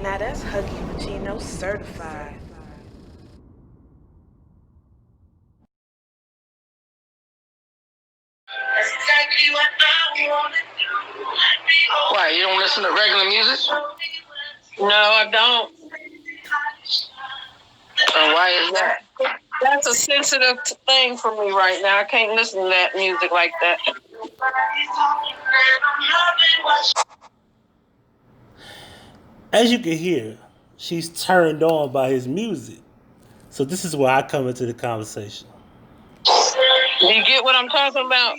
Now that's Huggie Pacino certified. That's exactly what I want to do. Why, you don't listen to regular music? No, I don't. Why is that? That's a sensitive thing for me right now. I can't listen to that music like that. As you can hear, she's turned on by his music. So this is where I come into the conversation. Do you get what I'm talking about?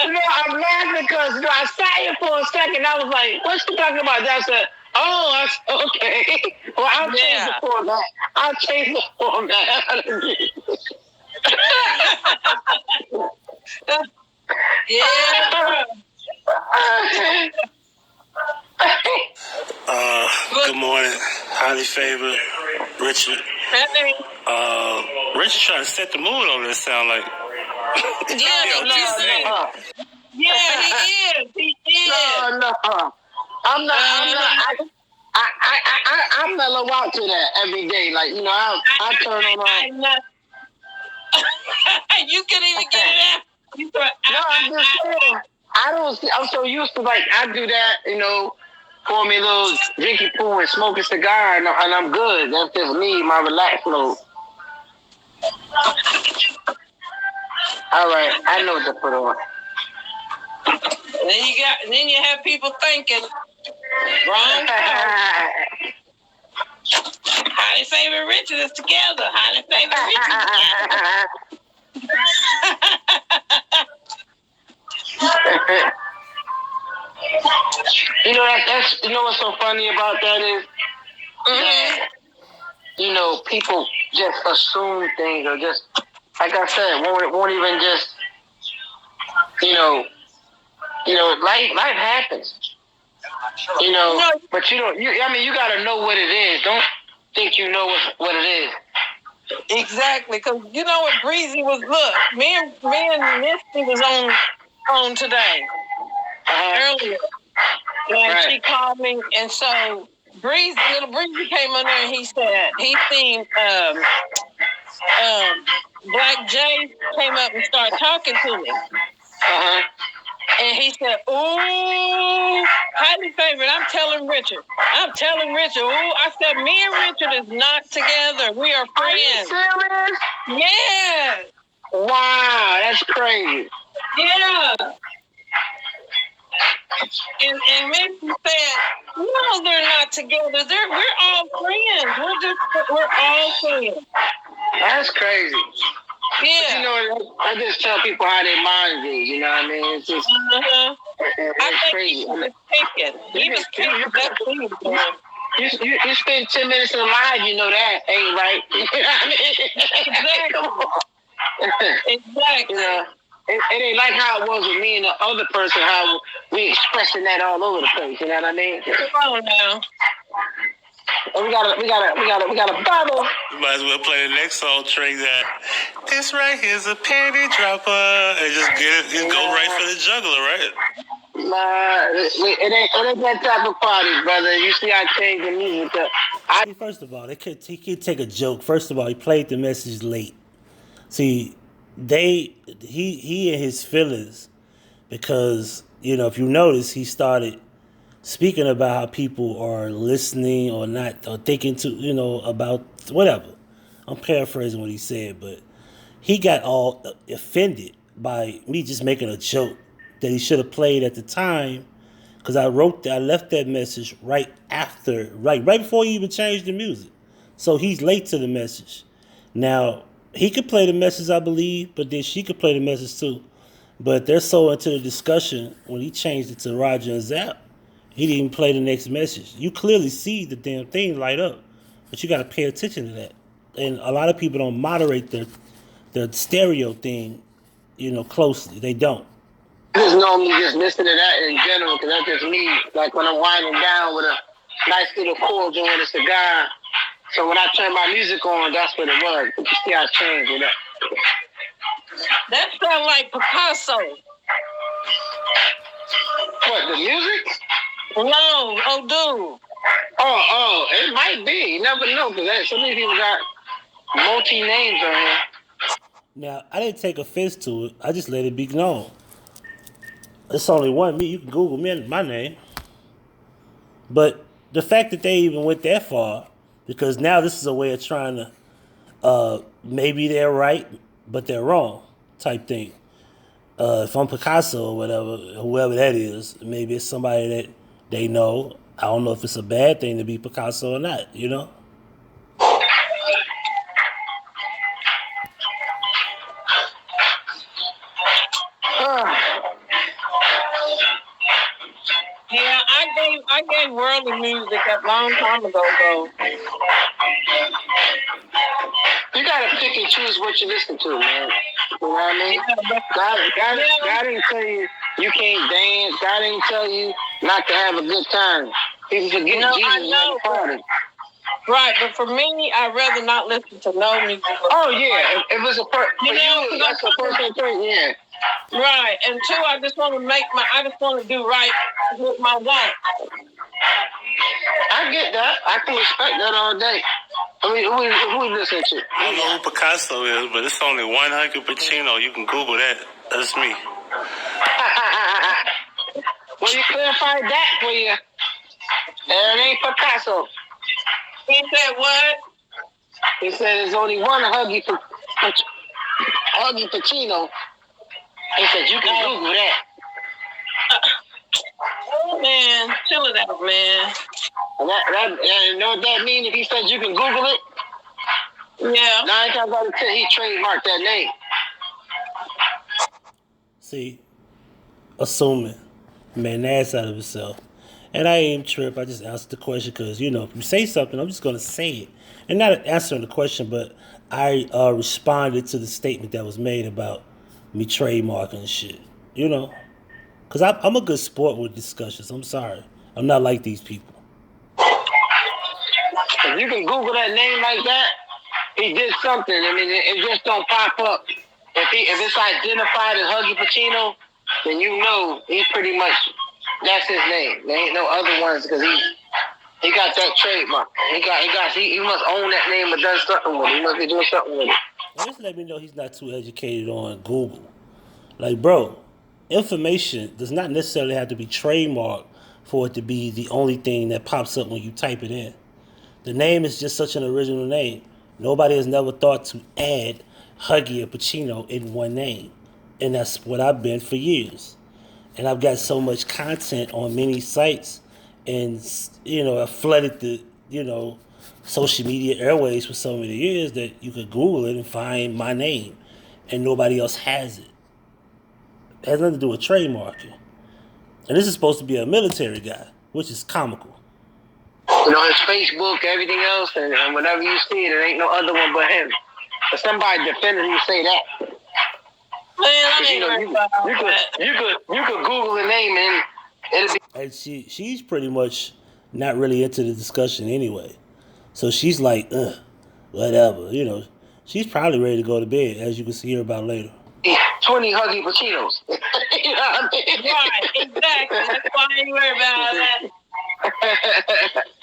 I'm laughing because I sat here for a second. I was like, "What's she talking about?" I said, "Oh, okay." Well, I'll change the format. I'll change the format. Yeah. Good morning, highly favored Richard. Richard trying to set the mood on this. Sound like. Yeah, he is. No. I'm mellow out to that every day. Like, you know, I turn on. You can even get it out. I'm just saying. I'm so used to, like, I do that, you know, pour me a little drinky poo and smoke a cigar, and I'm good. That's just me, my relaxed mode. All right, I know what to put on. Then you have people thinking, wrong. Highly favored Richard is together. Highly favored Richard together. You know that's you know what's so funny about that is that, you know, people just assume things or just, like I said, won't even just, you know, life happens. You know, but you gotta know what it is. Don't think you know what it is. Exactly, because you know what Breezy was. Look, me and Misty was on today earlier, and she called me, and so little Breezy came on there, and he said he seen Black Jay came up and started talking to me. And he said, "Ooh, highly favored. I'm telling Richard. Ooh," I said, "Me and Richard is not together. We are friends." Are you serious? Yes. Wow, that's crazy. Yeah. And Misty said, "No, they're not together. We're all friends. We're all friends." That's crazy. Yeah. But, you know, I just tell people how their mind is. You know what I mean? It's just it's crazy. He was picking. You spend 10 minutes in live, you know that ain't right. You know what I mean? Exactly. You know, it ain't like how it was with me and the other person, how we expressing that all over the place. You know what I mean? Come on now. And we got a bubble. You might as well play the next song, Trey. That this right here's a panty dropper, and just go right for the juggler, right? Nah, it ain't that type of party, brother. You see, I changed the music up. First of all, he could take a joke. First of all, he played the message late. See, he in his feelings because, you know, if you notice, he started speaking about how people are listening or not, or thinking to, you know, about whatever. I'm paraphrasing what he said, but he got all offended by me just making a joke that he should have played at the time, because I left that message right before he even changed the music. So he's late to the message. Now, he could play the message, I believe, but then she could play the message too. But they're so into the discussion when he changed it to Roger and Zapp, he didn't even play the next message. You clearly see the damn thing light up, but you got to pay attention to that. And a lot of people don't moderate the stereo thing, you know, closely. They don't. I just normally just listen to that in general, because that's just me. Like when I'm winding down with a nice little cool joint with a cigar. So when I turn my music on, that's what it was. But you see, I changed it up. That sounds like Picasso. What, the music? No, Odoo. Oh, it might be. You never know, because so many people got multi-names on here. Now, I didn't take offense to it. I just let it be known. It's only one me. You can Google me and my name. But the fact that they even went that far, because now this is a way of trying to, maybe they're right, but they're wrong type thing. If I'm Picasso or whatever, whoever that is, maybe it's somebody that they know. I don't know if it's a bad thing to be Picasso or not, you know? Yeah, I gave worldly music a long time ago, though. You gotta pick and choose what you listen to, man. You know what I mean? God didn't tell you you can't dance. God didn't tell you not to have a good time. People forget Jesus is at the party. Right, but for me, I'd rather not listen to no music. Oh yeah, if it's for you, that's a personal thing. Yeah. Right, and two, I just want to do right with my wife. I get that. I can respect that all day. I mean, who listen to? I don't know who Picasso is, but it's only one Huggie Pacino. You can Google that. That's me. Well, you clarified that for you. It ain't Picasso. He said what? He said there's only one Huggie Pacino. He said you can Google that. Oh, man, chill it out, man. You know what that means? If he says you can Google it, yeah. 9 times out of 10 he trademarked that name. See, assuming, man, ass out of himself. And I ain't trip. I just answered the question because, you know, if you say something, I'm just going to say it. And not answering the question, but I responded to the statement that was made about me trademarking shit, you know. Because I'm a good sport with discussions. I'm sorry. I'm not like these people. If you can Google that name like that, he did something. I mean, it just don't pop up. If it's identified as Huggie Pacino, then you know he pretty much, that's his name. There ain't no other ones because he got that trademark. He must own that name or done something with it. He must be doing something with it. Well, just let me know he's not too educated on Google. Like, bro, information does not necessarily have to be trademarked for it to be the only thing that pops up when you type it in. The name is just such an original name. Nobody has never thought to add Huggie or Pacino in one name. And that's what I've been for years. And I've got so much content on many sites and, you know, I've flooded the, you know, social media airways for so many years that you could Google it and find my name and nobody else has it. It has nothing to do with trademarking. And this is supposed to be a military guy, which is comical. You know, his Facebook, everything else, and whenever you see it, there ain't no other one but him. If somebody defended him, say that. Man, I ain't you could Google the name and it'll be. And she's pretty much not really into the discussion anyway. So she's like, whatever, you know. She's probably ready to go to bed, as you can see her about later. 20 Huggie Pacinos. You know what I mean? Right, exactly. That's why I ain't worried about all that.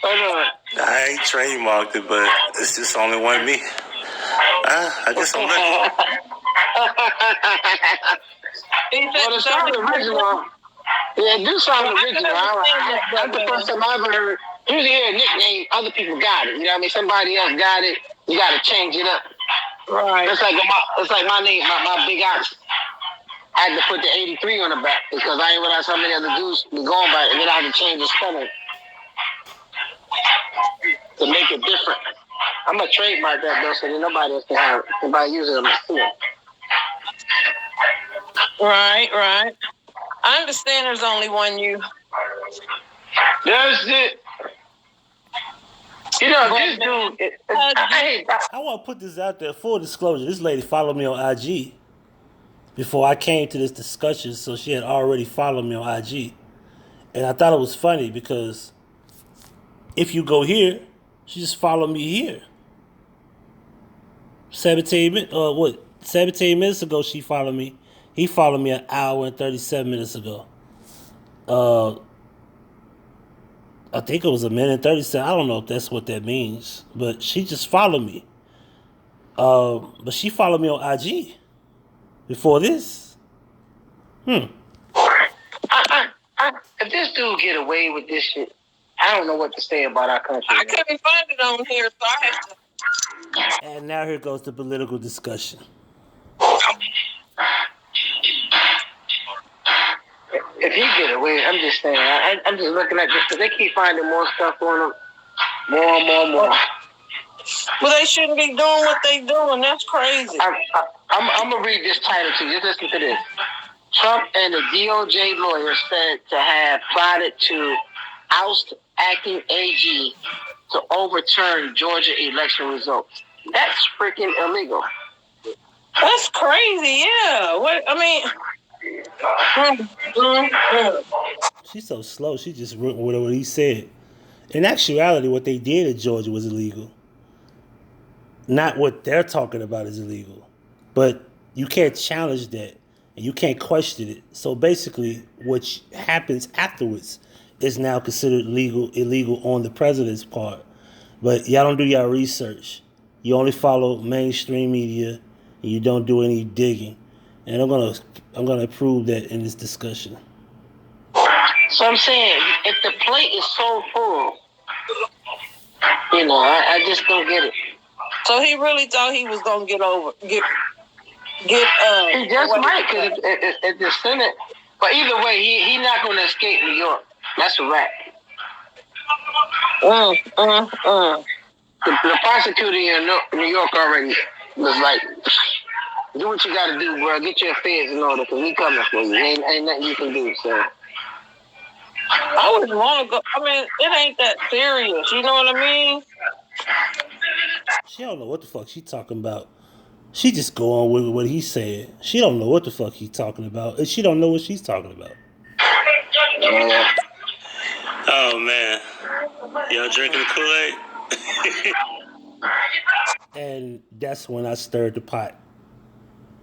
Hold on. I ain't trademarked it, but it's just only one me. I guess I'm lucky. Well, it sounds original. Yeah, it do sound original. That's the first time I've ever heard. Usually hear a nickname, other people got it. You know what I mean? Somebody else got it. You got to change it up. Right. It's like my name, my big ox. I had to put the 83 on the back because I didn't realize how many other dudes were going by it, and then I had to change the spelling to make it different. I'm gonna trademark that though, so that nobody else can have it. Nobody uses it, I'm gonna steal it. Right. I understand there's only one you. That's it. You know, this dude, I want to put this out there, full disclosure. This lady followed me on IG before I came to this discussion, so she had already followed me on IG. And I thought it was funny because if you go here, she just followed me here. 17 minutes ago she followed me. He followed me an hour and 37 minutes ago. I think it was a minute 30 seconds. I don't know if that's what that means, but she just followed me. But she followed me on IG before this. If this dude get away with this shit, I don't know what to say about our country. I couldn't find it on here, so I have to. And now here goes the political discussion. If he get away, I'm just saying. I'm just looking at this because they keep finding more stuff on him, more. Well, they shouldn't be doing what they doing. That's crazy. I'm gonna read this title to you. Just listen to this. Trump and the DOJ lawyer said to have plotted to oust acting AG to overturn Georgia election results. That's freaking illegal. That's crazy. Yeah. What? I mean. She's so slow. She just went with what he said. In actuality, what they did in Georgia was illegal. Not what they're talking about is illegal. But you can't challenge that. And you can't question it. So basically, what happens afterwards is now considered illegal on the president's part. But y'all don't do your research. You only follow mainstream media. And you don't do any digging. And I'm gonna prove that in this discussion. So I'm saying, if the plate is so full, I just don't get it. So he really thought he was gonna get. He just might, because if the Senate. But either way, he not gonna escape New York. That's a wrap. The prosecutor in New York already was like, do what you gotta do, bro. Get your affairs in order, because we coming for you. Ain't nothing you can do, so. I wouldn't want to go. I mean, it ain't that serious. You know what I mean? She don't know what the fuck she talking about. She just go on with what he said. She don't know what the fuck he's talking about. And she don't know what she's talking about. Yeah. Oh, man. Y'all drinking the Kool-Aid? And that's when I stirred the pot.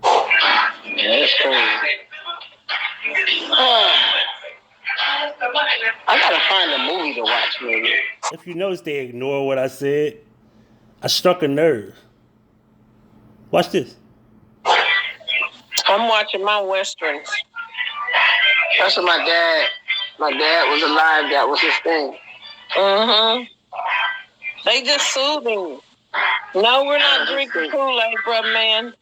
Yeah, that's crazy. I gotta find a movie to watch, maybe. If you notice, they ignore what I said. I struck a nerve. Watch this. I'm watching my westerns. That's what my dad was alive. That was his thing. They just soothing. No, we're not drinking Kool-Aid, bruh, man.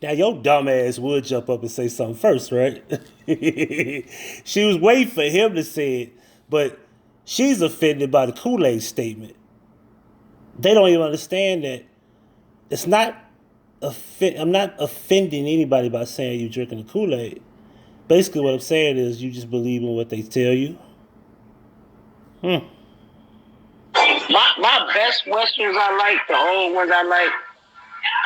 Now, your dumb ass would jump up and say something first, right? She was waiting for him to say it, but she's offended by the Kool-Aid statement. They don't even understand that it's not. I'm not offending anybody by saying you're drinking the Kool-Aid. Basically, what I'm saying is you just believe in what they tell you. My best westerns I like, the old ones I like.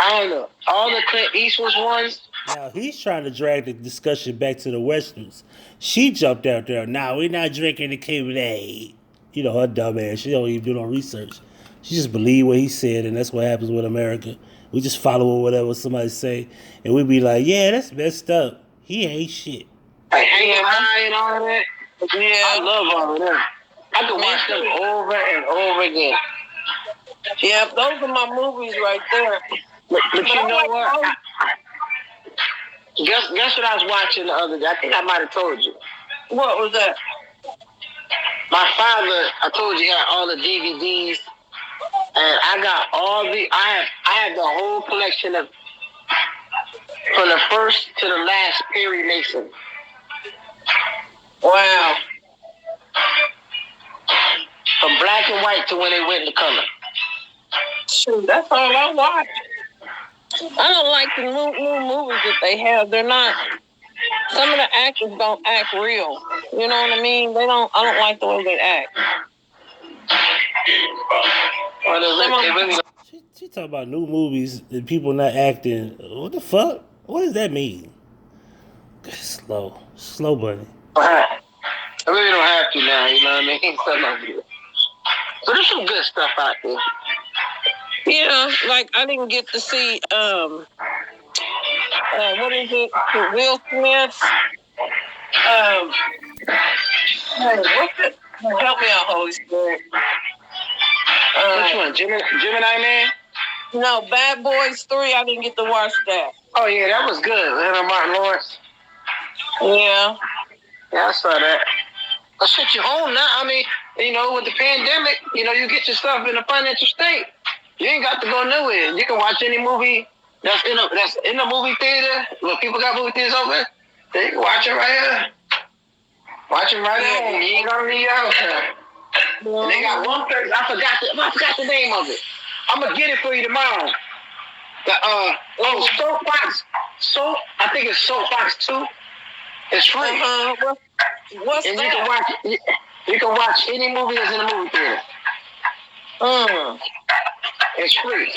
I don't know. All the Clint Eastwood ones. Now, he's trying to drag the discussion back to the Westerns. She jumped out there. Nah, we're not drinking the Kool-Aid. You know, her dumb ass. She don't even do no research. She just believe what he said, and that's what happens with America. We just follow whatever somebody say, and we be like, yeah, that's messed up. He ain't shit. Like Hanging High and all that. Yeah. I love all of them. I can watch them over and over again. Yeah, those are my movies right there. But you know what? Guess what I was watching the other day? I think I might have told you. What was that? My father, I told you, he had all the DVDs, and I got all the. I have the whole collection of from the first to the last Perry Mason. Wow. From black and white to when they went into color. Shoot, that's all I watch. I don't like the new movies that they have. They're not. Some of the actors don't act real. You know what I mean? I don't like the way they act. She talking about new movies and people not acting. What the fuck? What does that mean? Slow, buddy. I really don't have to now. You know what I mean? So there's some good stuff out there. Yeah, like I didn't get to see what is it? Will Smith Hey, what's it? Help me out, Holy Spirit. Which one? Gemini Man? No, Bad Boys 3. I didn't get to watch that. Oh yeah, that was good. Him and Martin Lawrence. Yeah. Yeah, I saw that. But shit, you're home now. I mean, with the pandemic, you get your stuff in a financial state. You ain't got to go nowhere. You can watch any movie that's in the movie theater. Look, people got movie theaters open. They can watch it right here. Watch it right here. You ain't gonna leave your house now. And they got one place. I forgot the name of it. I'm gonna get it for you tomorrow. Soapbox. I think it's Soapbox 2. It's free. What's and that? You can watch any movie that's in the movie theater. It's free.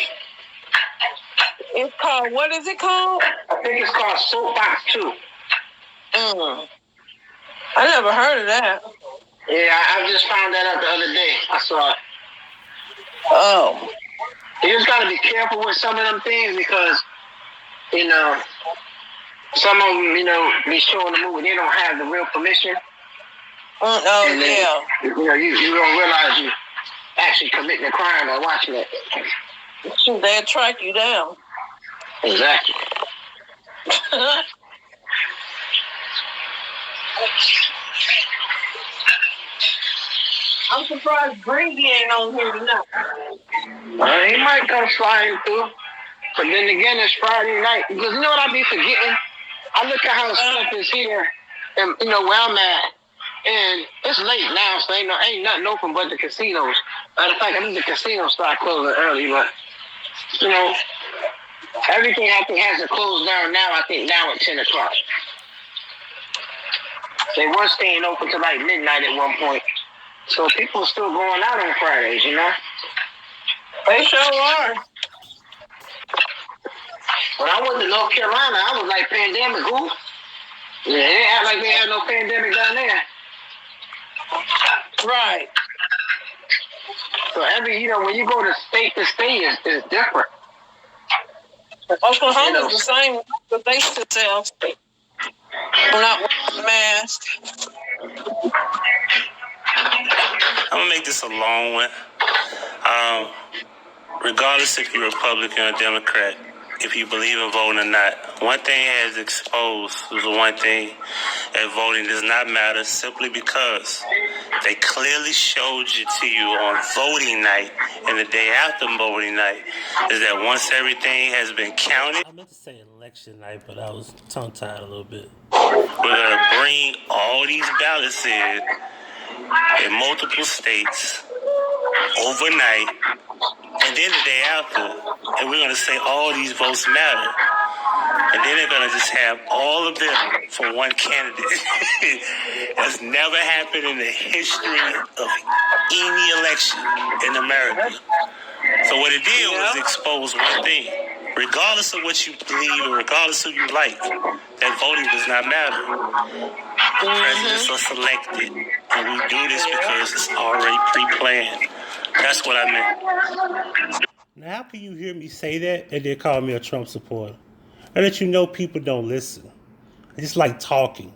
It's called, what is it called? I think it's called Soapbox 2. I never heard of that. Yeah, I just found that out the other day. I saw it. Oh. You just gotta be careful with some of them things because, some of them, be showing the movie. They don't have the real permission. Oh, and then, yeah. You don't realize you actually committing a crime by watching it. They'll track you down. Exactly. I'm surprised Bringy ain't on here tonight. He might come flying through. But then again, it's Friday night. Because you know what I be forgetting? I look at how stuff is here and, where I'm at. And it's late now, so ain't nothing open but the casinos. Matter of fact, I think the casinos start closing early, but, everything I think has to close down now, I think now at 10 o'clock. They were staying open till like midnight at one point. So people are still going out on Fridays, They sure are. When I went to North Carolina, I was like, pandemic, who? Yeah, they act like they had no pandemic down there. Right. So when you go to state, is different. Oklahoma's the same, but they still sell. I'm not wearing a mask. I'm gonna make this a long one. Regardless if you're Republican or Democrat, if you believe in voting or not, one thing has exposed is the one thing that voting does not matter simply because they clearly showed it to you on voting night and the day after voting night is that once everything has been counted. I meant to say election night, but I was tongue-tied a little bit. We're going to bring all these ballots in multiple states overnight and then the day after, and we're going to say all these votes matter. And then they're going to just have all of them for one candidate. That's never happened in the history of any election in America. So what it did was expose one thing. Regardless of what you believe or regardless of you like, that voting does not matter. Presidents are selected, and we do this because it's already pre-planned. That's what I meant. Now, how can you hear me say that and then call me a Trump supporter? And that people don't listen. They just like talking.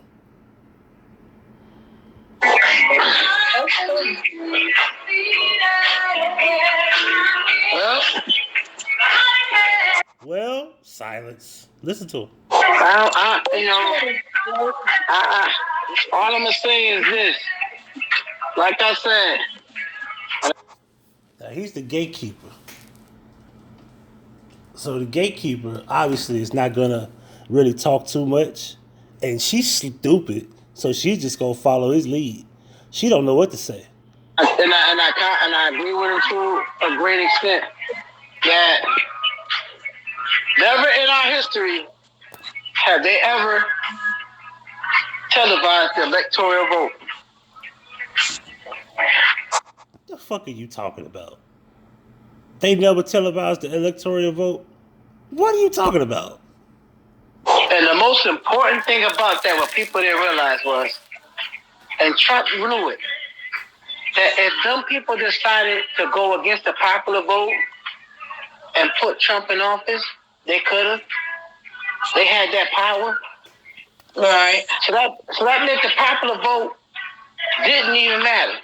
Well, silence. Listen to him. All I'm going to say is this. Like I said. Now, he's the gatekeeper. So the gatekeeper, obviously, is not going to really talk too much. And she's stupid, so she's just going to follow his lead. She don't know what to say. And I agree with him to a great extent that never in our history have they ever televised the electoral vote. What the fuck are you talking about? They never televised the electoral vote? What are you talking about? And the most important thing about that, what people didn't realize was, and Trump blew it, that if them people decided to go against the popular vote and put Trump in office, they could have. They had that power. Right. So that meant the popular vote Didn't even matter.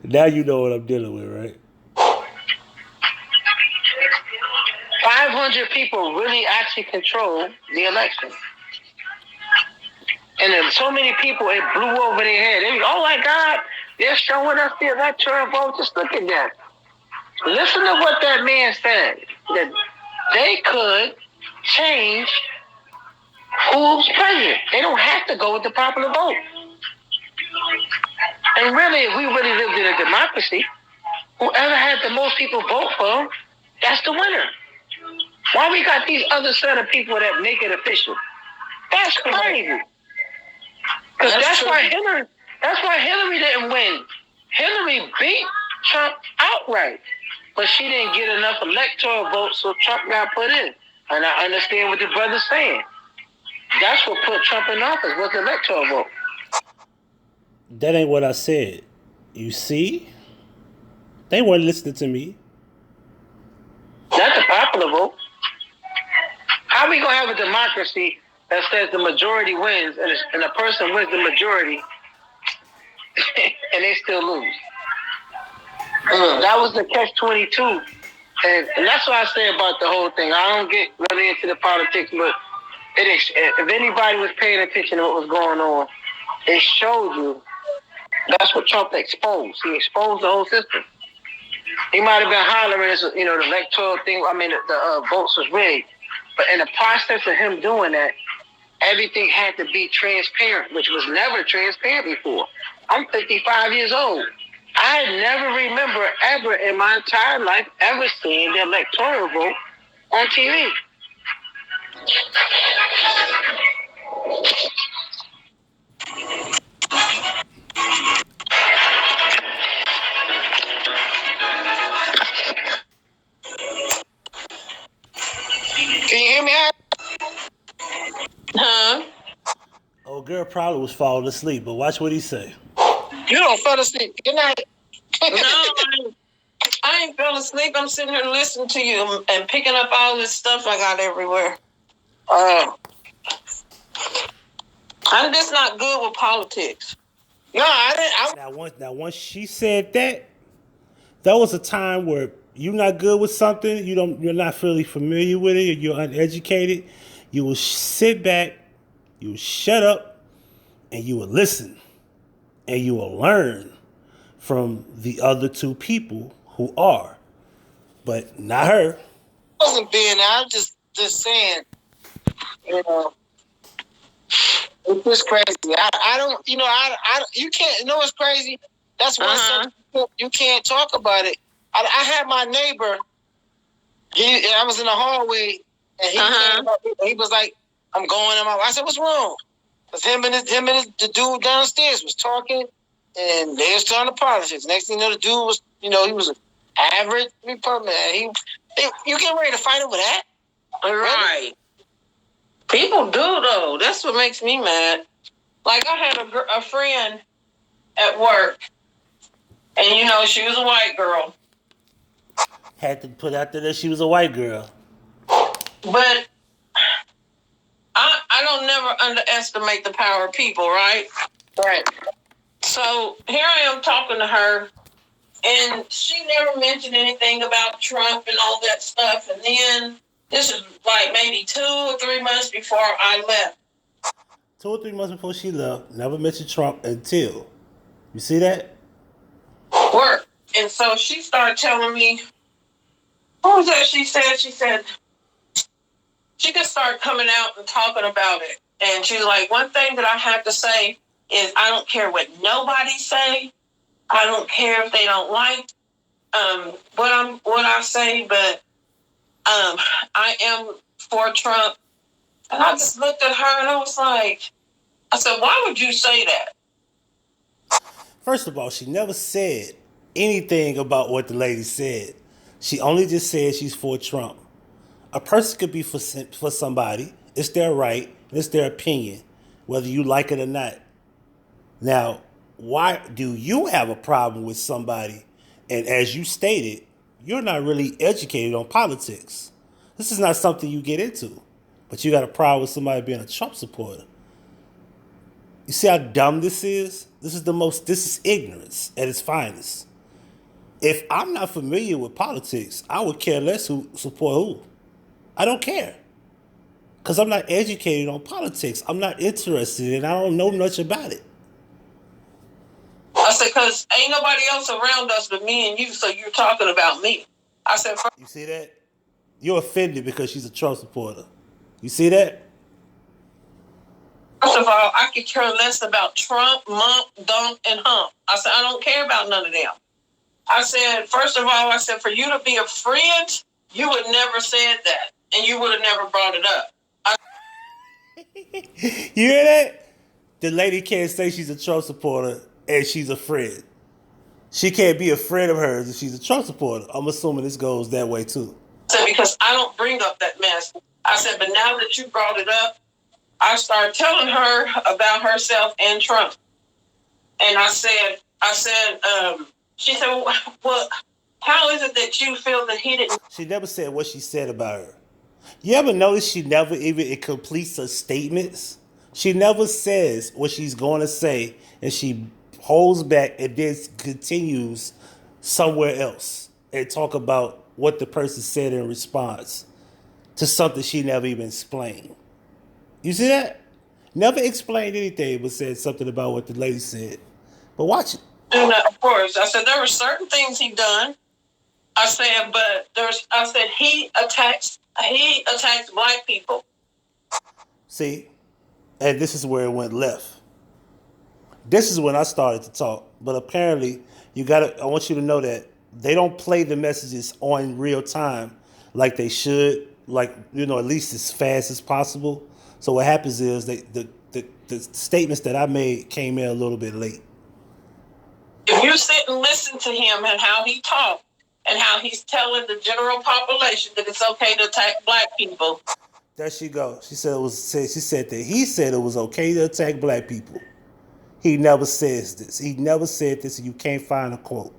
Now you know what I'm dealing with, right? 500 people really actually control the election. And then so many people, it blew over their head. They, oh my God, they're showing us the electoral vote. Just look at that. Listen to what that man said. That they could change who's president. They don't have to go with the popular vote. And really, if we really lived in a democracy, whoever had the most people vote for, that's the winner. Why we got these other set of people that make it official? That's crazy. Because that's why Hillary didn't win. Hillary beat Trump outright, but she didn't get enough electoral votes, so Trump got put in. And I understand what the brother's saying. That's what put Trump in office, was the electoral vote. That ain't what I said. You see? They weren't listening to me. Not the popular vote. How we gonna have a democracy that says the majority wins and a person wins the majority and they still lose? That was the catch-22. And that's what I say about the whole thing. I don't get really into the politics, but if anybody was paying attention to what was going on, it showed you that's what Trump exposed. He exposed the whole system. He might have been hollering, the electoral thing. The votes was rigged. But in the process of him doing that, everything had to be transparent, which was never transparent before. I'm 55 years old. I never remember ever in my entire life ever seeing the electoral vote on TV. Can you hear me? Huh? Oh, girl probably was falling asleep, but watch what he say. You don't fall asleep. Good night. No, I ain't fell asleep. I'm sitting here listening to you and picking up all this stuff I got everywhere. I'm just not good with politics. No, I didn't. Now, once she said that was a time where you're not good with something, you're not really familiar with it, or you're uneducated. You will sit back, you will shut up, and you will listen, and you will learn from the other two people who are, but not her. I wasn't being. I'm just saying. It's just crazy. I don't. You can't. You know what's crazy? That's why you can't talk about it. I had my neighbor. I was in the hallway, and he came up. He was like, "I'm going in my." I said, "What's wrong?" Because him and the dude downstairs was talking, and they was talking politics. Next thing you know, the dude was, he was an average Republican. You get ready to fight over that? Right. Really? People do, though. That's what makes me mad. Like, I had a friend at work, and, she was a white girl. Had to put out there that she was a white girl. But I don't never underestimate the power of people, right? Right. So here I am talking to her, and she never mentioned anything about Trump and all that stuff. And then this is like maybe 2 or 3 months before I left. 2 or 3 months before she left, never mentioned Trump until. You see that? Work. And so she started telling me, what was that she said? She said she could start coming out and talking about it. And she's like, one thing that I have to say is I don't care what nobody say. I don't care if they don't like what I say, but I am for Trump. And I just looked at her and I said, why would you say that? First of all, she never said anything about what the lady said. She only just said she's for Trump. A person could be for somebody. It's their right. It's their opinion, whether you like it or not. Now, why do you have a problem with somebody? And as you stated, you're not really educated on politics. This is not something you get into. But you got a problem with somebody being a Trump supporter. You see how dumb this is? This is ignorance at its finest. If I'm not familiar with politics, I would care less who support who. I don't care. Because I'm not educated on politics. I'm not interested and I don't know much about it. I said, because ain't nobody else around us but me and you, so you're talking about me. I said, you see that? You're offended because she's a Trump supporter. You see that? First of all, I could care less about Trump, Mump, Dump, and Hump. I said, I don't care about none of them. I said, first of all, I said, for you to be a friend, you would never said that. And you would have never brought it up. You hear that? The lady can't say she's a Trump supporter and she's a friend. She can't be a friend of hers if she's a Trump supporter. I'm assuming this goes that way too. I said, because I don't bring up that mess. I said, but now that you brought it up, I started telling her about herself and Trump. And she said, well, how is it that you feel that he didn't? She never said what she said about her. You ever notice she never even completes her statements? She never says what she's going to say, and she holds back and then continues somewhere else and talk about what the person said in response to something she never even explained. You see that? Never explained anything but said something about what the lady said. But watch it. And of course, I said there were certain things he done. I said, but he attacks black people. See, and this is where it went left. This is when I started to talk. But apparently, I want you to know that they don't play the messages on real time like they should, at least as fast as possible. So what happens is the statements that I made came in a little bit late. If you sit and listen to him and how he talked and how he's telling the general population that it's okay to attack black people. There she go. She said that he said it was okay to attack black people. He never says this. He never said this, and you can't find a quote.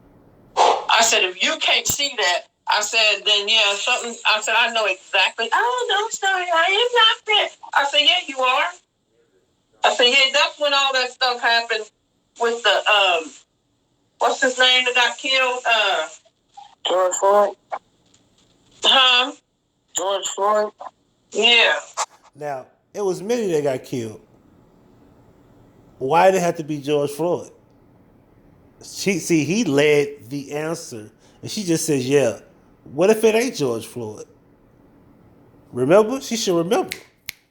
I said, if you can't see that, I said, then yeah, something. I said, I know exactly. Oh, no, sorry, I am not fit. I said, yeah, you are. I said, yeah, that's when all that stuff happened with the what's his name that got killed? George Floyd. Huh? George Floyd. Yeah. Now, it was many that got killed. Why did it have to be George Floyd? He led the answer, and she just says, yeah. What if it ain't George Floyd? Remember? She should remember.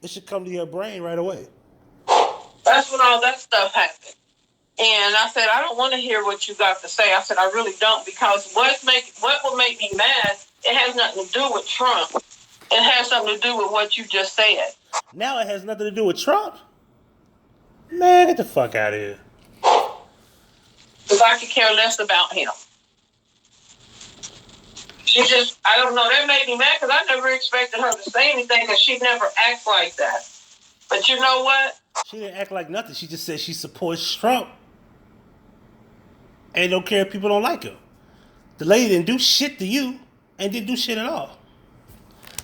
It should come to your brain right away. That's when all that stuff happened. And I said, I don't want to hear what you got to say. I said, I really don't, because what will make me mad, it has nothing to do with Trump. It has something to do with what you just said. Now it has nothing to do with Trump? Man, get the fuck out of here. Because I could care less about him. I don't know, that made me mad because I never expected her to say anything because she never acts like that. But you know what? She didn't act like nothing. She just said she supports Trump and don't care if people don't like her. The lady didn't do shit to you and didn't do shit at all.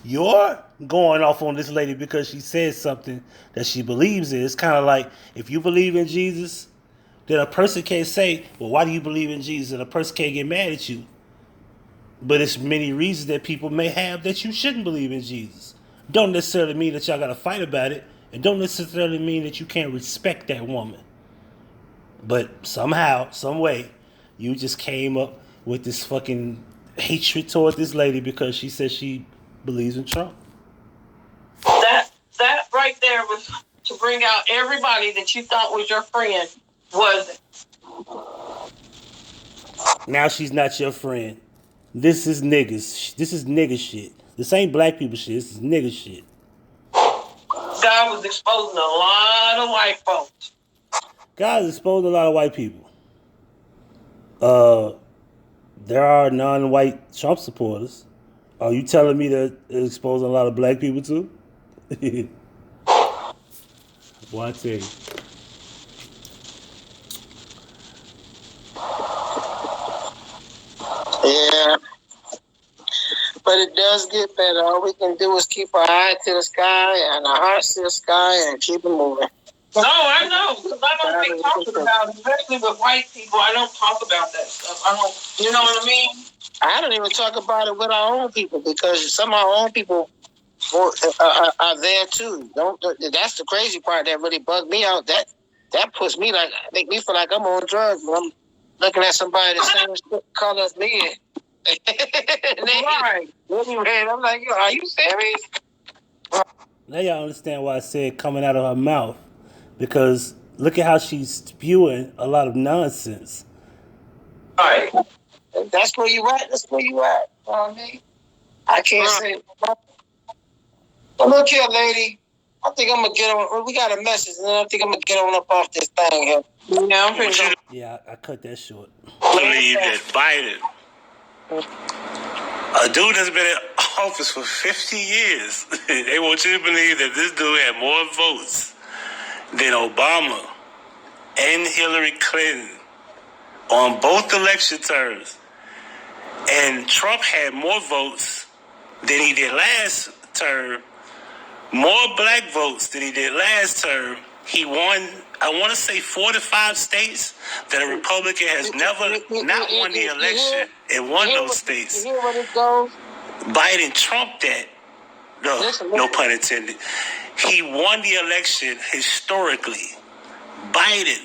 You're going off on this lady because she said something that she believes in. It's kind of like if you believe in Jesus, then a person can't say, well, why do you believe in Jesus? And a person can't get mad at you. But it's many reasons that people may have that you shouldn't believe in Jesus. Don't necessarily mean that y'all got to fight about it. And don't necessarily mean that you can't respect that woman. But somehow, some way, you just came up with this fucking hatred toward this lady because she said she believes in Trump. That right there was to bring out everybody that you thought was your friend wasn't. Now she's not your friend. This is niggas. This is nigga shit. This ain't black people shit. This is nigga shit. God was exposing a lot of white folks. God is exposing a lot of white people. There are non-white Trump supporters. Are you telling me that it's exposing a lot of black people too? Boy, I tell you. Yeah. But it does get better. All we can do is keep our eye to the sky and our hearts to the sky and keep it moving. No, I know, because I don't think talking about it, especially with white people. I don't talk about that stuff. I don't, you know what I mean? I don't even talk about it with our own people because some of our own people are there too. That's the crazy part that really bugged me out. That puts me make me feel like I'm on drugs when I'm looking at somebody the same color as me. Right. I'm like, yo, are you serious? Now y'all understand why I said coming out of her mouth. Because look at how she's spewing a lot of nonsense. All right. That's where you at. That's where you at. You know what I mean? I can't say. But look here, lady. I think I'm going to get on. We got a message, and I think I'm going to get on up off this thing here. Yeah, I'm pretty sure. Yeah, I cut that short. Believe that Biden, a dude that's been in office for 50 years, they want you to believe that this dude had more votes than Obama and Hillary Clinton on both election terms. And Trump had more votes than he did last term, more black votes than he did last term. He won, I want to say 4 to 5 states that a Republican has never not won the election and won those states. You hear where it goes? Biden trumped that. No pun intended. He won the election historically. Biden,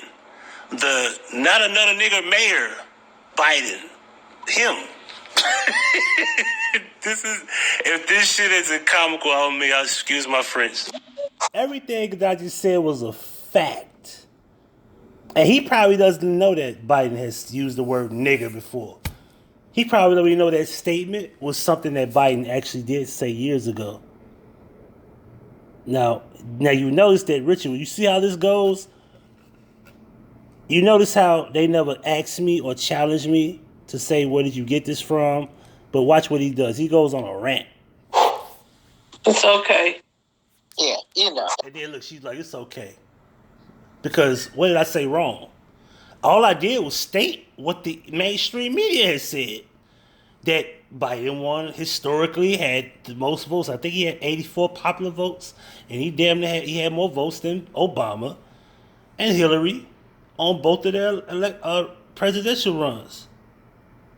the not another nigger mayor, Biden, him. If this shit isn't comical on me, I'll excuse my French. Everything that I just said was a fact. And he probably doesn't know that Biden has used the word nigger before. He probably don't even know that statement was something that Biden actually did say years ago. Now you notice that, Richard, when you see how this goes, you notice how they never asked me or challenged me to say, where did you get this from? But watch what he does. He goes on a rant. It's okay. Yeah, you know. And then look, she's like, it's okay. Because what did I say wrong? All I did was state what the mainstream media has said. That Biden won historically, had the most votes. I think he had 84 popular votes. And he damn near had more votes than Obama and Hillary on both of their presidential runs.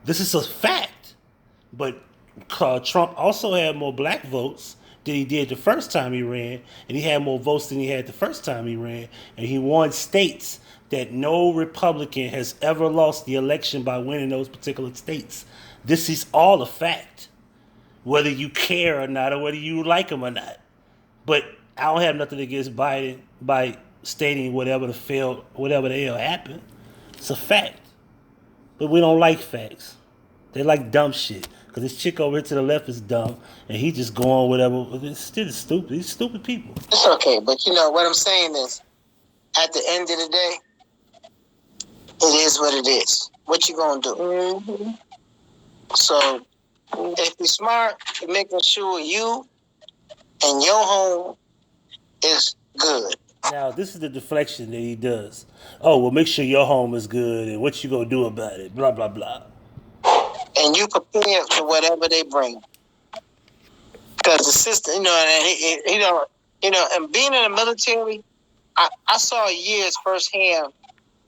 This is a fact. But Trump also had more black votes than he did the first time he ran, and he had more votes than he had the first time he ran, and he won states that no Republican has ever lost the election by winning those particular states. This is all a fact, whether you care or not, or whether you like him or not. But I don't have nothing against Biden by stating whatever the hell happened. It's a fact. But we don't like facts. They like dumb shit. Because this chick over here to the left is dumb, and he just go on whatever. It's still stupid. These stupid people. It's okay, but you know what I'm saying is, at the end of the day, it is what it is. What you gonna do? Mm-hmm. So, if you're smart, you're making sure you and your home is good. Now, this is the deflection that he does. Oh, well, make sure your home is good, and what you gonna do about it? Blah blah blah. And you prepare for whatever they bring. Because the system, and being in the military, I saw years firsthand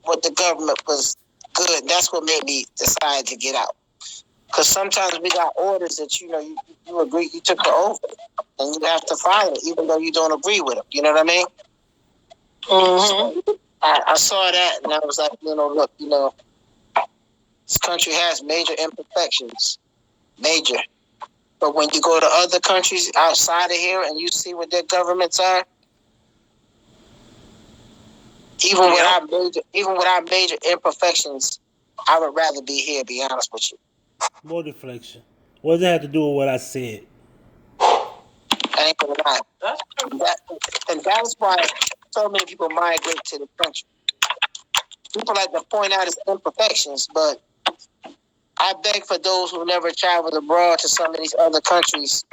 what the government was good. That's what made me decide to get out. Because sometimes we got orders that, you agree, you took the oath, and you have to follow it, even though you don't agree with them. You know what I mean? Mm-hmm. So I saw that, and I was like, look, this country has major imperfections. Major. But when you go to other countries outside of here and you see what their governments are, even with our major imperfections, I would rather be here, be honest with you. More deflection. What does that have to do with what I said? I ain't gonna lie. And that's why so many people migrate to the country. People like to point out its imperfections, but I beg for those who never traveled abroad to some of these other countries,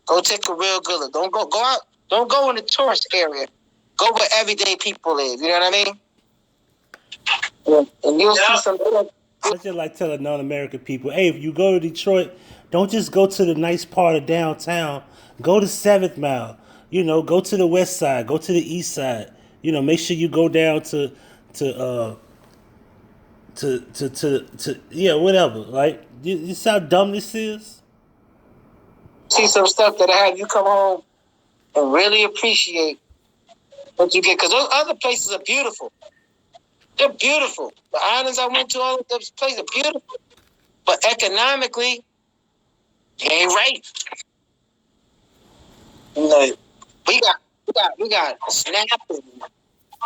go take a real good look. Don't go out. Don't go in the tourist area. Go where everyday people live. You know what I mean? Yeah. And you'll see some. I just like telling non-American people, hey, if you go to Detroit, don't just go to the nice part of downtown. Go to 7th Mile. Go to the west side. Go to the east side. make sure you go down to whatever. Like, you see how dumb this is? See some stuff that I have you come home and really appreciate what you get. Because those other places are beautiful. They're beautiful. The islands I went to, all of those places are beautiful. But economically, it ain't right. We got SNAP and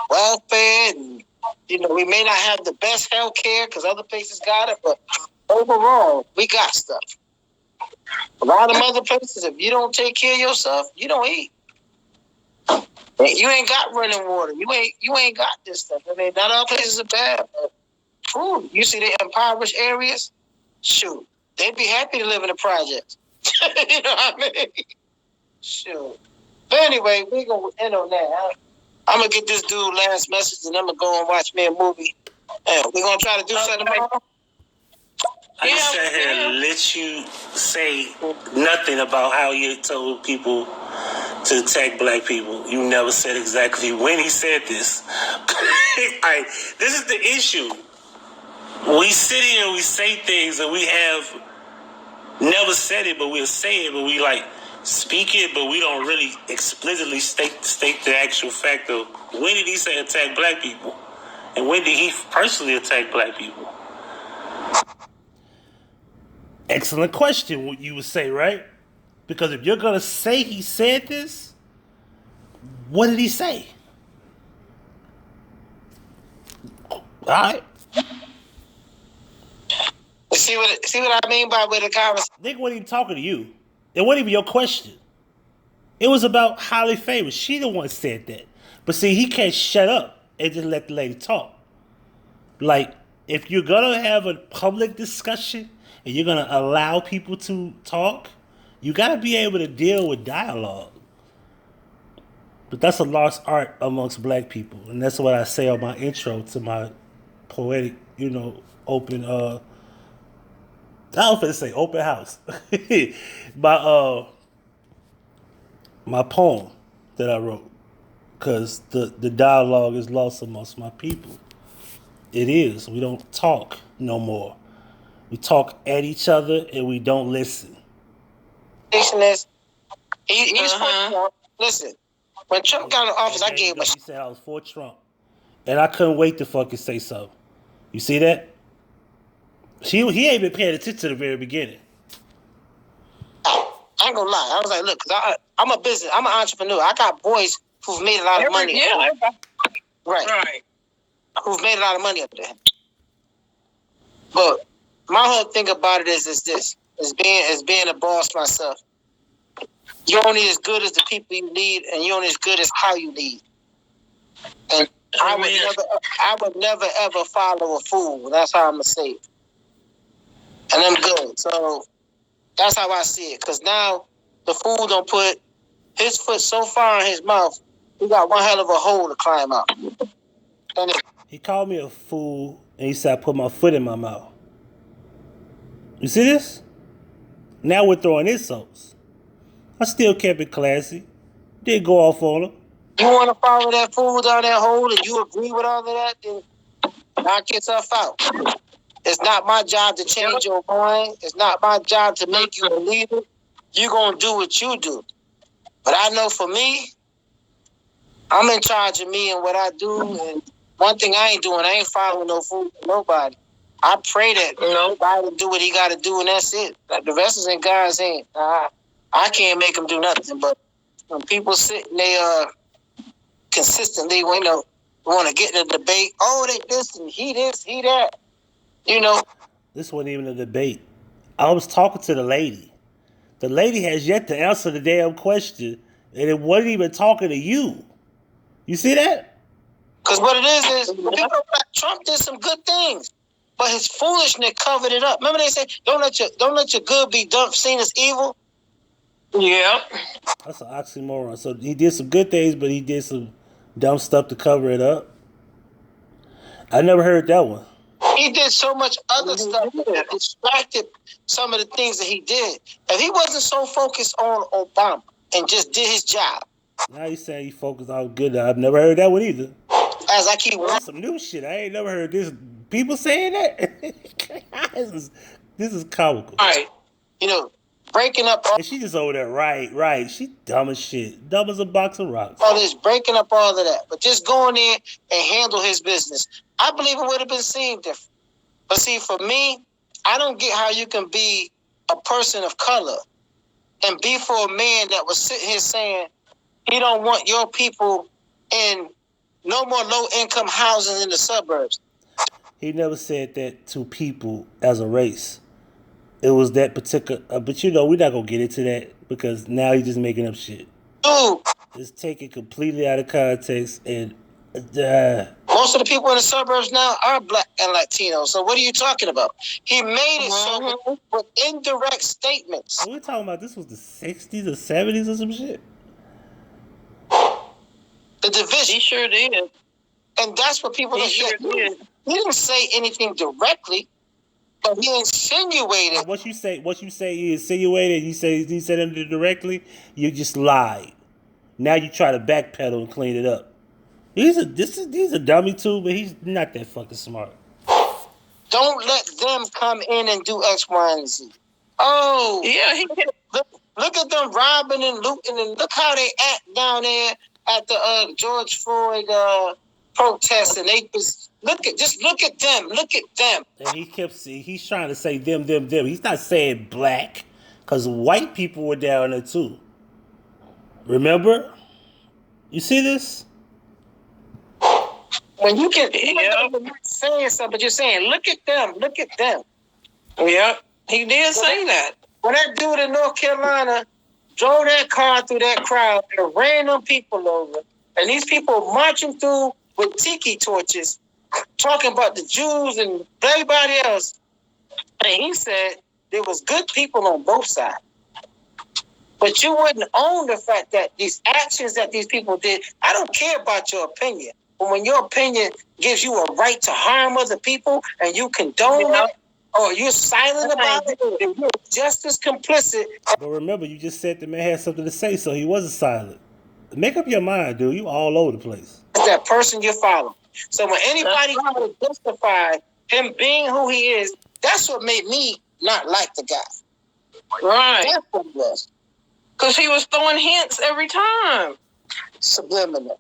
welfare, and we may not have the best health care because other places got it, but overall, we got stuff. A lot of other places, if you don't take care of yourself, you don't eat. You ain't got running water. You ain't got this stuff. I mean, not all places are bad, but food. You see the impoverished areas? Shoot, they'd be happy to live in the projects. You know what I mean? Shoot. But anyway, we're going to end on that. I'm going to get this dude last message, and I'm going to go and watch me a movie. And we're going to try to do something tomorrow. I just sat here and let you say nothing about how you told people to attack black people. You never said exactly when he said this. This is the issue. We sit here and we say things, and we have never said it, but we'll say it, but we speak it, but we don't really explicitly state the actual fact of when did he say attack black people, and when did he personally attack black people. Excellent question, what you would say, right? Because if you're going to say he said this, what did he say? All right. See what I mean by with the conversation? Nigga wasn't even talking to you. It wasn't even your question. It was about highly favored. She the one said that. But see, he can't shut up and just let the lady talk. Like, if you're going to have a public discussion and you're going to allow people to talk, you got to be able to deal with dialogue. But that's a lost art amongst black people. And that's what I say on my intro to my poetic, open, I don't want to say open house. My poem that I wrote. Because the dialogue is lost amongst my people. It is. We don't talk no more. We talk at each other and we don't listen. He's listen. When Trump got in office, I gave him He said I was for Trump. And I couldn't wait to fucking say so. You see that? He ain't been paying attention to the very beginning. I ain't gonna lie. I was like, look, I'm an entrepreneur. I got boys who've made a lot of money. Yeah, right. Who've made a lot of money up there. But my whole thing about it is this: is being a boss myself. You're only as good as the people you lead, and you're only as good as how you lead. And I would never ever follow a fool. That's how I'm gonna say it. And I'm good. So that's how I see it. Because now the fool don't put his foot so far in his mouth, he got one hell of a hole to climb out. He called me a fool, and he said I put my foot in my mouth. You see this? Now we're throwing insults. I still kept it classy. Didn't go off on him. You want to follow that fool down that hole and you agree with all of that, then knock yourself out. It's not my job to change your mind. It's not my job to make you a leader. You're going to do what you do. But I know for me, I'm in charge of me and what I do. And one thing I ain't doing, I ain't following no fool for nobody. I pray that God will do what he got to do, and that's it. Like, the rest is in God's hand. I can't make him do nothing. But when people sit and they consistently, want to get in a debate, they this and he this, he that, This wasn't even a debate. I was talking to the lady. The lady has yet to answer the damn question, and it wasn't even talking to you. You see that? Because what it is Trump did some good things, but his foolishness covered it up. Remember they say, don't let your good be seen as evil. Yeah. That's an oxymoron. So he did some good things, but he did some dumb stuff to cover it up. I never heard that one. He did so much other stuff that distracted some of the things that he did. If he wasn't so focused on Obama and just did his job, Now you saying you focus on good. I've never heard that one either. As I keep That's some new shit. I ain't never heard this. People saying that. this is comical. right, breaking up And she just over there, right. She dumb as shit. Dumb as a box of rocks. all this, breaking up all of that, but just going in and handle his business. I believe it would have been seen different. But see, for me, I don't get how you can be a person of color and be for a man that was sitting here saying he don't want your people in no more low-income housing in the suburbs. He never said that to people as a race. It was that particular... but we're not going to get into that because now he's just making up shit. Dude. It's taken completely out of context and... most of the people in the suburbs now are black and Latino. So what are you talking about? He made it so with indirect statements. We're talking about this was the 60s or 70s or some shit. The division. He sure did. And that's what people He sure did. He didn't say anything directly, but he insinuated. What you say he insinuated, he said it directly, you just lied. Now you try to backpedal and clean it up. He's a dummy too, but he's not that fucking smart. Don't let them come in and do X, Y, and Z. Oh, yeah. Look at them robbing and looting, and look how they act down there at the George Floyd protest, and they just look at them. And he's trying to say them. He's not saying black, because white people were down there too. Remember? You see this? When you can, you're not saying something, but you're saying, look at them. Yeah, he did say that. When that dude in North Carolina drove that car through that crowd and ran them people over, and these people marching through with tiki torches, talking about the Jews and everybody else, and he said there was good people on both sides. But you wouldn't own the fact that these actions that these people did, I don't care about your opinion. But when your opinion gives you a right to harm other people and you condone it, or you're silent about it, then you're just as complicit. But remember, you just said the man had something to say, so he wasn't silent. Make up your mind, dude. You all over the place. That person you're following. So when anybody tries to justify him being who he is, that's what made me not like the guy. Right. That's what it was. Because he was throwing hints every time. Subliminal.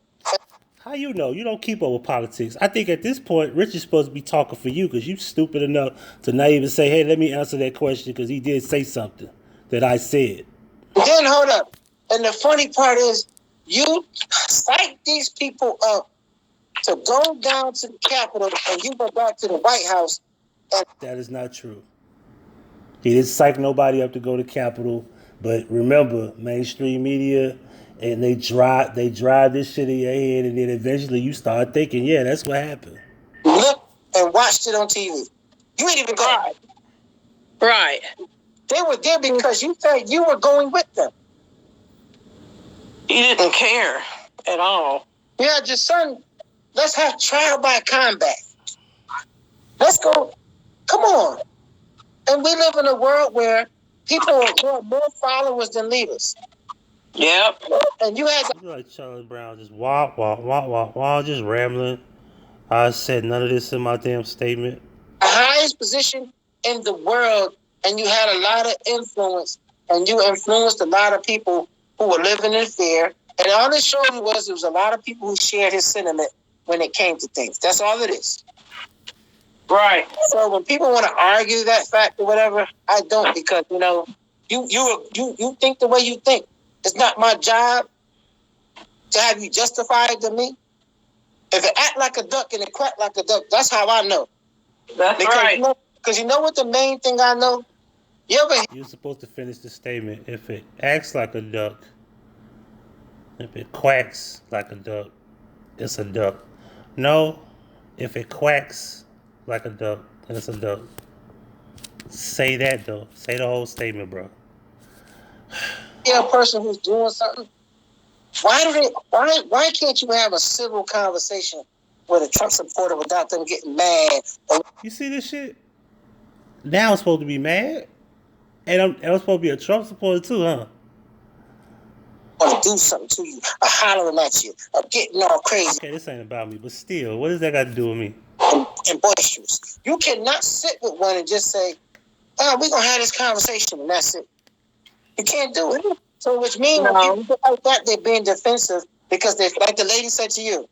How you know? You don't keep up with politics. I think at this point, Rich is supposed to be talking for you because you stupid enough to not even say, hey, let me answer that question because he did say something that I said. Then hold up. And the funny part is, you psych these people up to go down to the Capitol and you go back to the White House. That is not true. He didn't psych nobody up to go to Capitol. But remember, mainstream media, and they drive this shit in your head, and then eventually you start thinking, yeah, that's what happened. Look and watched it on TV. You ain't even go. Right. They were there because you said you were going with them. He didn't care at all. Yeah, just son, let's have trial by combat. Let's go. Come on. And we live in a world where people have more followers than leaders. Yep. And you had like Charlie Brown, just just rambling. I said none of this in my damn statement. The highest position in the world, and you had a lot of influence, and you influenced a lot of people who were living in fear. And all it showed me was there was a lot of people who shared his sentiment when it came to things. That's all it is. Right. So when people want to argue that fact or whatever, I don't, because you think the way you think. It's not my job to have you justify it to me. If it act like a duck and it quack like a duck, that's how I know. That's right. Because you know what the main thing I know? You're supposed to finish the statement. If it acts like a duck, if it quacks like a duck, it's a duck. No, if it quacks like a duck, then it's a duck. Say that though. Say the whole statement, bro. A person who's doing something, why can't you have a civil conversation with a Trump supporter without them getting mad? You see this shit? Now I'm supposed to be mad? And I'm supposed to be a Trump supporter too, huh? want to do something to you, or hollering at you, or getting all crazy. Okay, this ain't about me, but still, what does that got to do with me? And boisterous. You cannot sit with one and just say, "Oh, we're gonna have this conversation," and that's it. You can't do it. So, which means when people like that, they're being defensive because they, like the lady said to you,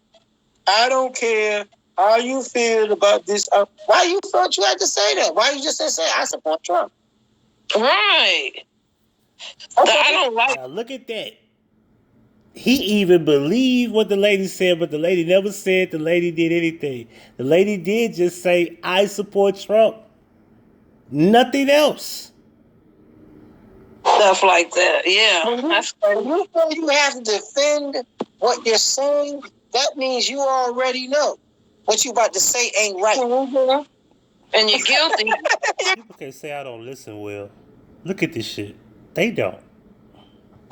"I don't care how you feel about this." Why you thought you had to say that? Why you just didn't say, "I support Trump"? Right. I don't like. Now look at that. He even believed what the lady said, but the lady never said the lady did anything. The lady did just say, "I support Trump." Nothing else. Stuff like that. Yeah. When you feel you have to defend what you're saying, that means you already know what you about to say ain't right. Mm-hmm. And you're guilty. People can say I don't listen well. Look at this shit. They don't.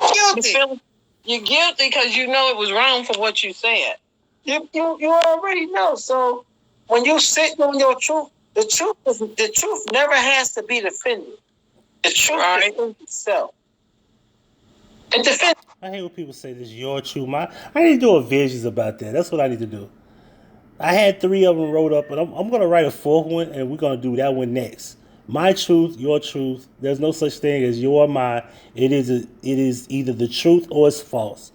Guilty. You're guilty because you know it was wrong for what you said. You already know. So when you sit on your truth, the truth never has to be defended. The truth defends itself. And defend. I hate when people say this is your truth. I need to do a visions about that. That's what I need to do. I had 3 of them wrote up, but I'm going to write a 4th one, and we're going to do that one next. My truth, your truth. There's no such thing as your or mine. It is either the truth or it's false.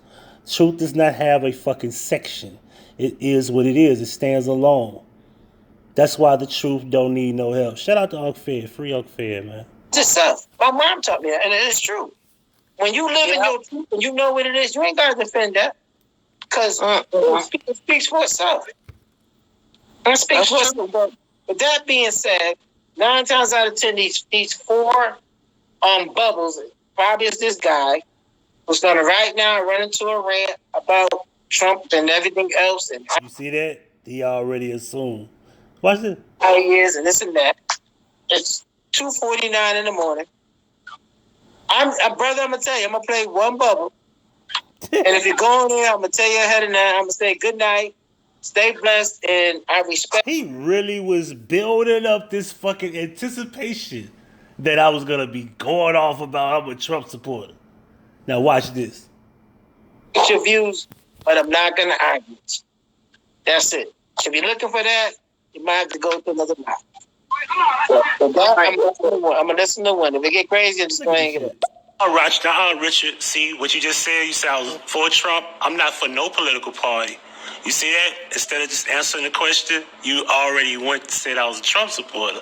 Truth does not have a fucking section. It is what it is. It stands alone. That's why the truth don't need no help. Shout out to Unc Fed. Free Unc Fed, man. Yourself. My mom taught me that, and it is true. When you live in your truth and you know what it is, you ain't got to defend that. Because it speaks for itself. It speaks for itself. But with that being said, 9 times out of 10, these 4 bubbles, probably it's this guy who's going to right now run into a rant about Trump and everything else. And you see that? He already assumed. Watch this. How he is and this and that. It's 2:49 in the morning. Brother, I'm going to tell you, I'm going to play one bubble. And if you're going there, I'm going to tell you ahead of now, I'm going to say good night, stay blessed, and I respect. He really was building up this fucking anticipation that I was going to be going off about I'm a Trump supporter. Now watch this. Get your views, but I'm not going to argue. That's it. If you're looking for that, you might have to go to another line. I'm going to listen to one. If it get crazy, I'm just going to get it. Richard, see what you just said? You said I was for Trump. I'm not for no political party. You see that? Instead of just answering the question, you already went and said I was a Trump supporter.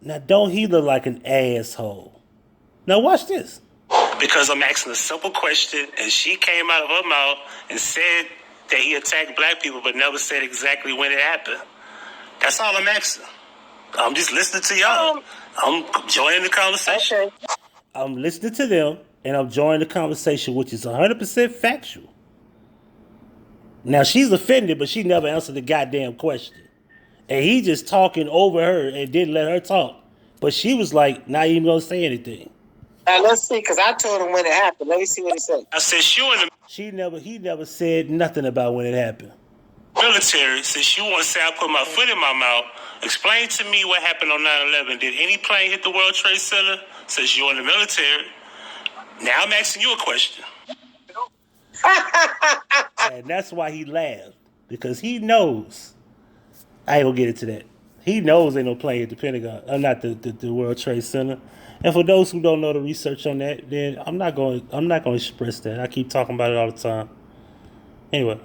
Now, don't he look like an asshole? Now, watch this. Because I'm asking a simple question, and she came out of her mouth and said that he attacked black people, but never said exactly when it happened. That's all I'm asking. I'm just listening to y'all. I'm joining the conversation. Okay. I'm listening to them, and I'm joining the conversation, which is 100% factual. Now, she's offended, but she never answered the goddamn question. And he just talking over her and didn't let her talk. But she was like, not even going to say anything. Now, let's see, because I told him when it happened. Let me see what he said. I said, He never said nothing about when it happened. Military, since you want to say I put my foot in my mouth, explain to me what happened on 9/11. Did any plane hit the World Trade Center? Since you're in the military, now I'm asking you a question. And that's why he laughed. Because he knows. I ain't gonna get into that. He knows ain't no plane at the Pentagon. Not the World Trade Center. And for those who don't know the research on that, then I'm not going to express that. I keep talking about it all the time. Anyway.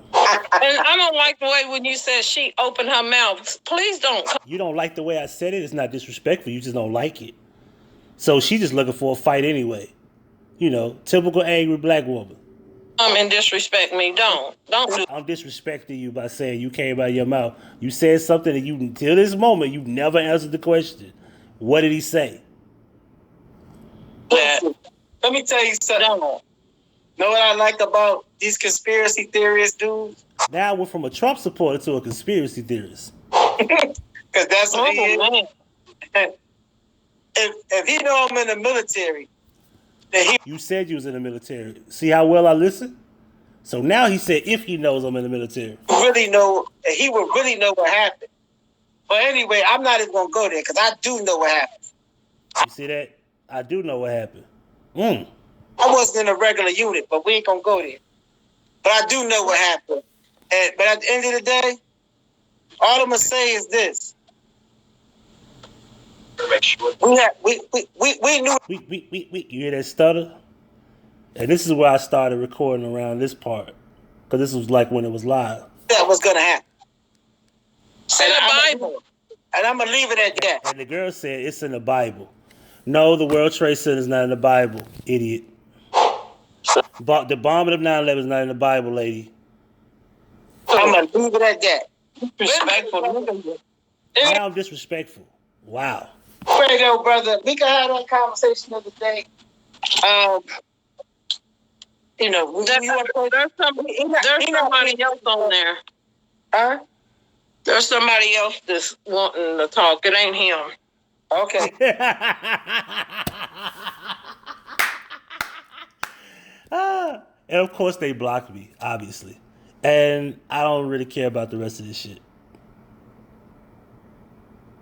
And I don't like the way when you said she opened her mouth. Please don't. You don't like the way I said it? It's not disrespectful. You just don't like it. So she's just looking for a fight anyway. You know, typical angry black woman. And disrespect me. Don't do. I'm disrespecting you by saying you came out of your mouth. You said something that you, until this moment, you never answered the question. What did he say? Let me tell you something. Know what I like about these conspiracy theorists, dudes? Now we're from a Trump supporter to a conspiracy theorist. Because that's what he is. If he know I'm in the military, then he... You said you was in the military. See how well I listen? So now he said if he knows I'm in the military. He would really know what happened. But anyway, I'm not even going to go there because I do know what happened. You see that? I do know what happened. I wasn't in a regular unit, but we ain't gonna go there. But I do know what happened. But at the end of the day, all I'm gonna say is this. We knew. You hear that stutter? And this is where I started recording around this part. Because this was like when it was live. That was gonna happen. It's in the Bible. And I'm gonna leave it at that. And the girl said it's in the Bible. No, the World Trade Center is not in the Bible, idiot. The bombing of 9/11 is not in the Bible, lady. I'm gonna leave it at that. Respectful. Now I'm disrespectful. Wow. Fredo, brother, we can have that conversation of the day. You know, there's somebody else on there. Huh? There's somebody else that's wanting to talk. It ain't him. Okay. And of course they blocked me, obviously. And I don't really care about the rest of this shit.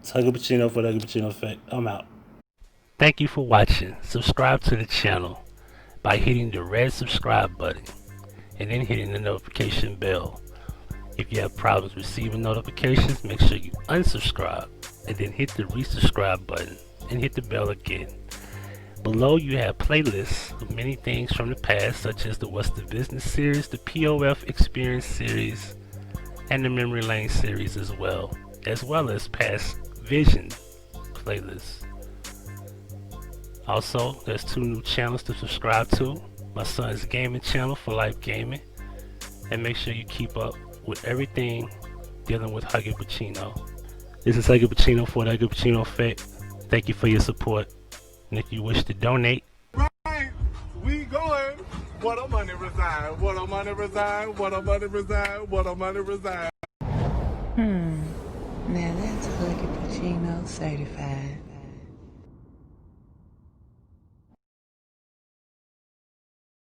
It's Huggie Pacino for the Huggie Pacino Effect. I'm out. Thank you for watching. Subscribe to the channel by hitting the red subscribe button and then hitting the notification bell. If you have problems receiving notifications, make sure you unsubscribe and then hit the resubscribe button and hit the bell again. Below you have playlists of many things from the past, such as the What's the Business series, the POF Experience series, and the Memory Lane series as well as past Vision playlists. Also, there's 2 new channels to subscribe to. My son's gaming channel, For Life Gaming, and make sure you keep up with everything dealing with Huggie Pacino. This is Huggie Pacino for the Huggie Pacino Effect. Thank you for your support. And if you wish to donate, right, we going. What a money reside, what a money reside, what a money reside, what a money reside. Now that's Huggie Pacino certified.